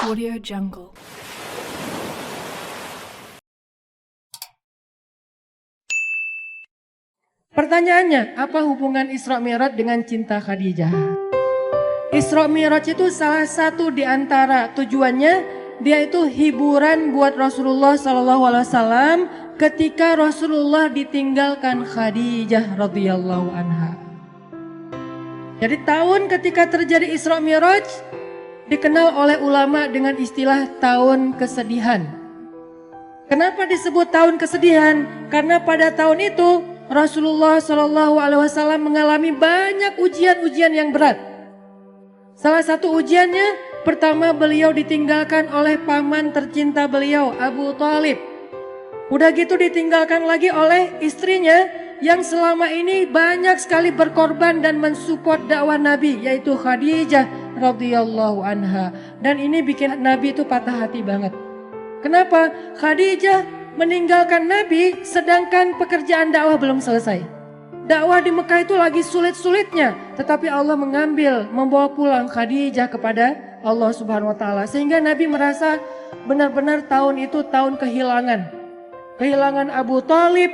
Audio Jungle. Pertanyaannya, apa hubungan Isra Mi'raj dengan cinta Khadijah? Isra Mi'raj itu salah satu di antara tujuannya, dia itu hiburan buat Rasulullah SAW ketika Rasulullah ditinggalkan Khadijah radhiyallahu anha. Jadi tahun ketika terjadi Isra Mi'raj dikenal oleh ulama dengan istilah tahun kesedihan. Kenapa disebut tahun kesedihan? Karena pada tahun itu Rasulullah SAW mengalami banyak ujian-ujian yang berat. Salah satu ujiannya, pertama beliau ditinggalkan oleh paman tercinta beliau, Abu Thalib. Udah gitu ditinggalkan lagi oleh istrinya yang selama ini banyak sekali berkorban dan mensupport dakwah Nabi, yaitu Khadijah radhiyallahu anha. Dan ini bikin Nabi itu patah hati banget. Kenapa? Khadijah meninggalkan Nabi sedangkan pekerjaan dakwah belum selesai. Dakwah di Mekah itu lagi sulit-sulitnya, tetapi Allah membawa pulang Khadijah kepada Allah Subhanahu wa taala, sehingga Nabi merasa benar-benar tahun itu tahun kehilangan. Kehilangan Abu Thalib,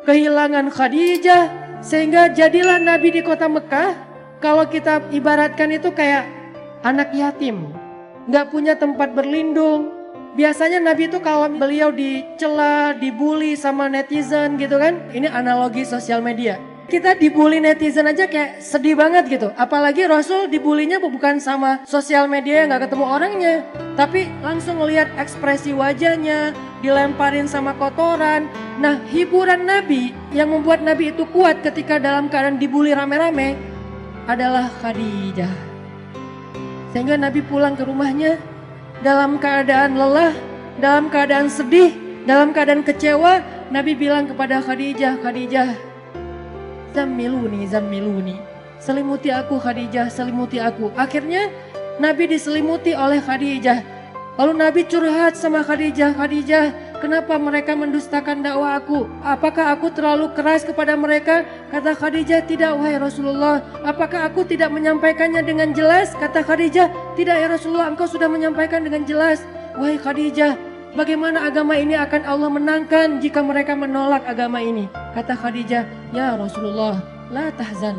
kehilangan Khadijah, sehingga jadilah Nabi di kota Mekah, kalau kita ibaratkan itu kayak anak yatim, nggak punya tempat berlindung. Biasanya Nabi itu kalau beliau dicela, dibully sama netizen gitu kan. Ini analogi sosial media. Kita dibully netizen aja kayak sedih banget gitu. Apalagi Rasul dibulinya bukan sama sosial media yang gak ketemu orangnya. Tapi langsung ngelihat ekspresi wajahnya, dilemparin sama kotoran. Nah, hiburan Nabi yang membuat Nabi itu kuat ketika dalam keadaan dibully rame-rame adalah Khadijah. Sehingga Nabi pulang ke rumahnya dalam keadaan lelah, dalam keadaan sedih, dalam keadaan kecewa. Nabi bilang kepada Khadijah, Khadijah, zammiluni, zammiluni. Selimuti aku Khadijah, selimuti aku. Akhirnya Nabi diselimuti oleh Khadijah. Lalu Nabi curhat sama Khadijah, Khadijah, kenapa mereka mendustakan dakwah aku? Apakah aku terlalu keras kepada mereka? Kata Khadijah, tidak wahai Rasulullah. Apakah aku tidak menyampaikannya dengan jelas? Kata Khadijah, tidak ya Rasulullah, engkau sudah menyampaikan dengan jelas. Wahai Khadijah, bagaimana agama ini akan Allah menangkan jika mereka menolak agama ini? Kata Khadijah, ya Rasulullah, la tahzan.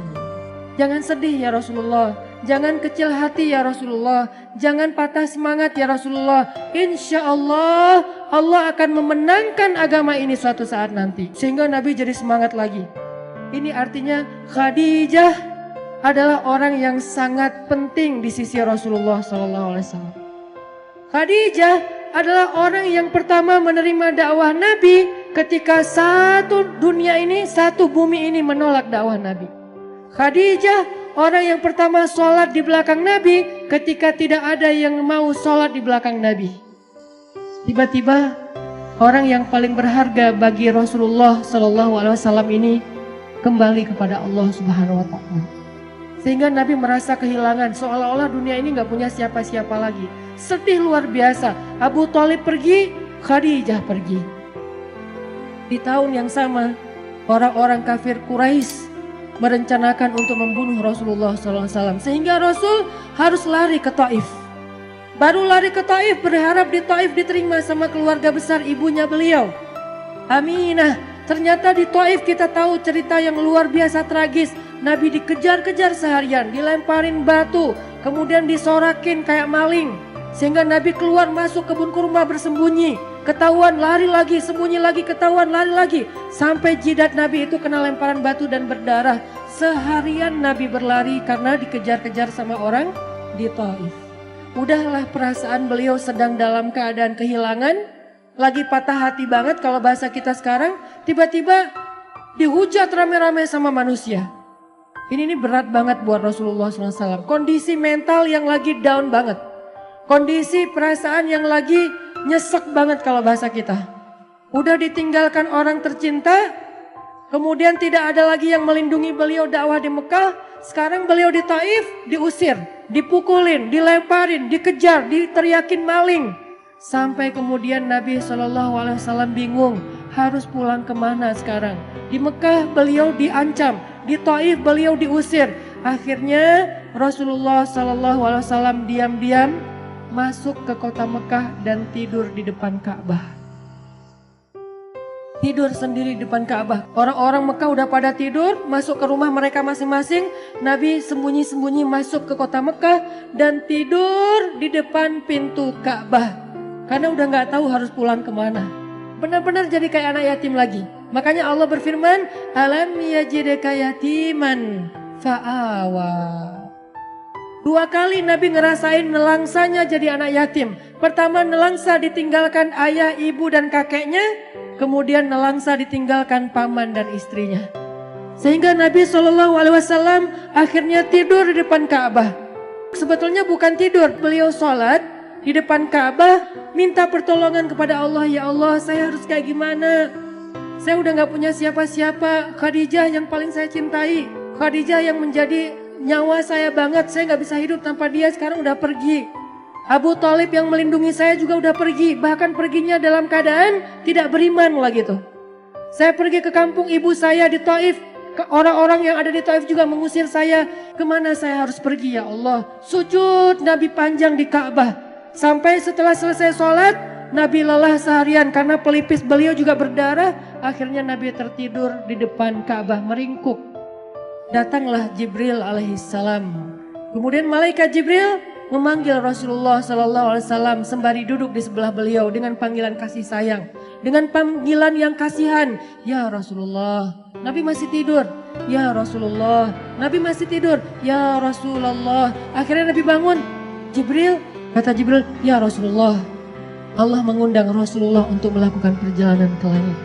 Jangan sedih ya Rasulullah. Jangan kecil hati ya Rasulullah. Jangan patah semangat ya Rasulullah. Insya Allah, Allah akan memenangkan agama ini suatu saat nanti. Sehingga Nabi jadi semangat lagi. Ini artinya Khadijah adalah orang yang sangat penting di sisi Rasulullah SAW. Khadijah adalah orang yang pertama menerima dakwah Nabi ketika satu dunia ini, satu bumi ini menolak dakwah Nabi. Khadijah orang yang pertama sholat di belakang Nabi ketika tidak ada yang mau sholat di belakang Nabi. Tiba-tiba orang yang paling berharga bagi Rasulullah SAW ini kembali kepada Allah Subhanahu wa taala. Sehingga Nabi merasa kehilangan, seolah-olah dunia ini gak punya siapa-siapa lagi. Sedih luar biasa. Abu Thalib pergi, Khadijah pergi. Di tahun yang sama, orang-orang kafir Quraisy merencanakan untuk membunuh Rasulullah SAW. Sehingga Rasul harus lari ke Taif. Baru lari ke Taif, berharap di Taif diterima sama keluarga besar ibunya beliau, Aminah. Ternyata di Taif kita tahu cerita yang luar biasa tragis. Nabi dikejar-kejar seharian, dilemparin batu, kemudian disorakin kayak maling. Sehingga Nabi keluar masuk kebun kurma bersembunyi. Ketahuan lari lagi, sembunyi lagi, ketahuan lari lagi. Sampai jidat Nabi itu kena lemparan batu dan berdarah. Seharian Nabi berlari karena dikejar-kejar sama orang di Taif. Udahlah perasaan beliau sedang dalam keadaan kehilangan. Lagi patah hati banget kalau bahasa kita sekarang. Tiba-tiba dihujat rame-rame sama manusia. Ini berat banget buat Rasulullah SAW. Kondisi mental yang lagi down banget. Kondisi perasaan yang lagi nyesek banget kalau bahasa kita. Udah ditinggalkan orang tercinta, kemudian tidak ada lagi yang melindungi beliau dakwah di Mekah. Sekarang beliau di Taif diusir, dipukulin, dilemparin, dikejar, diteriakin maling. Sampai kemudian Nabi SAW bingung harus pulang kemana sekarang. Di Mekah beliau diancam, di Taif beliau diusir. Akhirnya Rasulullah SAW diam-diam masuk ke kota Mekah dan tidur di depan Ka'bah. Tidur sendiri di depan Ka'bah. Orang-orang Mekah udah pada tidur, masuk ke rumah mereka masing-masing. Nabi sembunyi-sembunyi masuk ke kota Mekah dan tidur di depan pintu Ka'bah. Karena udah gak tahu harus pulang kemana. Benar-benar jadi kayak anak yatim lagi. Makanya Allah berfirman, alam yajidka yatiman fa'awa. 2 kali Nabi ngerasain nelangsanya jadi anak yatim. Pertama nelangsa ditinggalkan ayah, ibu dan kakeknya. Kemudian nelangsa ditinggalkan paman dan istrinya. Sehingga Nabi SAW akhirnya tidur di depan Ka'bah. Sebetulnya bukan tidur, beliau sholat di depan Ka'bah, minta pertolongan kepada Allah. Ya Allah, saya harus kayak gimana? Saya udah gak punya siapa-siapa. Khadijah yang paling saya cintai, Khadijah yang menjadi nyawa saya banget. Saya gak bisa hidup tanpa dia, sekarang udah pergi. Abu Thalib yang melindungi saya juga udah pergi. Bahkan perginya dalam keadaan tidak beriman lah gitu. Saya pergi ke kampung ibu saya di Taif. Orang-orang yang ada di Taif juga mengusir saya. Kemana saya harus pergi ya Allah? Sujud Nabi panjang di Ka'bah. Sampai setelah selesai sholat, Nabi lelah seharian karena pelipis beliau juga berdarah. Akhirnya Nabi tertidur di depan Ka'bah meringkuk. Datanglah Jibril alaihissalam. Kemudian malaikat Jibril memanggil Rasulullah SAW sembari duduk di sebelah beliau dengan panggilan kasih sayang, dengan panggilan yang kasihan. Ya Rasulullah, Nabi masih tidur. Ya Rasulullah, Nabi masih tidur. Ya Rasulullah. Akhirnya Nabi bangun. Jibril, kata Jibril, ya Rasulullah, Allah mengundang Rasulullah untuk melakukan perjalanan ke langit.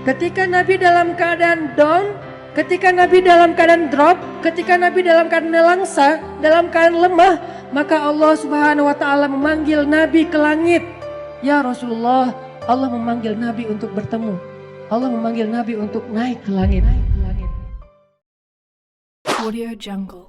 Ketika Nabi dalam keadaan down, ketika Nabi dalam keadaan drop, ketika Nabi dalam keadaan nelangsa, dalam keadaan lemah, maka Allah Subhanahu wa taala memanggil Nabi ke langit. Ya Rasulullah, Allah memanggil Nabi untuk bertemu. Allah memanggil Nabi untuk naik ke langit. Audio Jungle.